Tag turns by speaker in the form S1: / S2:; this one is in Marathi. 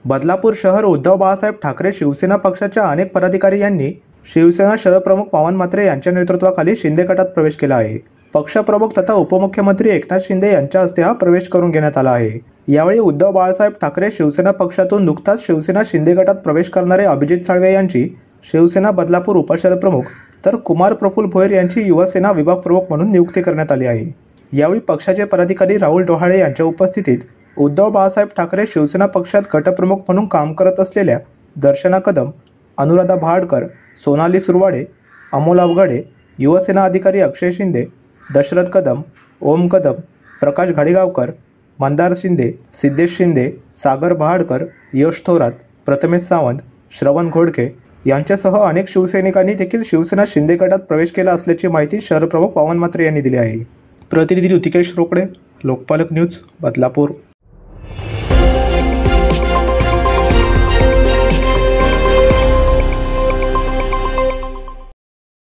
S1: बदलापूर शहर उद्धव बाळासाहेब ठाकरे शिवसेना पक्षाच्या अनेक पदाधिकारी यांनी शिवसेना शहरप्रमुख पवन म्हात्रे यांच्या नेतृत्वाखाली शिंदे गटात प्रवेश केला आहे। पक्षप्रमुख तथा उपमुख्यमंत्री एकनाथ शिंदे यांच्या हस्ते हा प्रवेश करून घेण्यात आला आहे। यावेळी उद्धव बाळासाहेब ठाकरे शिवसेना पक्षातून नुकताच शिवसेना शिंदे गटात प्रवेश करणारे अभिजित साळवे यांची शिवसेना बदलापूर उपशहरप्रमुख तर कुमार प्रफुल्ल भोयर यांची युवासेना विभाग प्रमुख म्हणून नियुक्ती करण्यात आली आहे। यावेळी पक्षाचे पदाधिकारी राहुल डोहाळे यांच्या उपस्थितीत उद्धव बाळासाहेब ठाकरे शिवसेना पक्षात गटप्रमुख म्हणून काम करत असलेल्या दर्शना कदम, अनुराधा भाडकर, सोनाली सुरवाडे, अमोल अवघडे, युवसेना अधिकारी अक्षय शिंदे, दशरथ कदम, ओम कदम, प्रकाश घाडीगावकर, मंदार शिंदे, सिद्धेश शिंदे, सागर बहाडकर, यश थोरात, प्रथमेश सावंत, श्रवण घोडके यांच्यासह अनेक शिवसैनिकांनी देखील शिवसेना शिंदे गटात प्रवेश केला असल्याची माहिती शहरप्रमुख पवन म्हात्रे यांनी दिली आहे। प्रतिनिधी ऋतिकेश रोकडे, लोकपालक न्यूज, बदलापूर।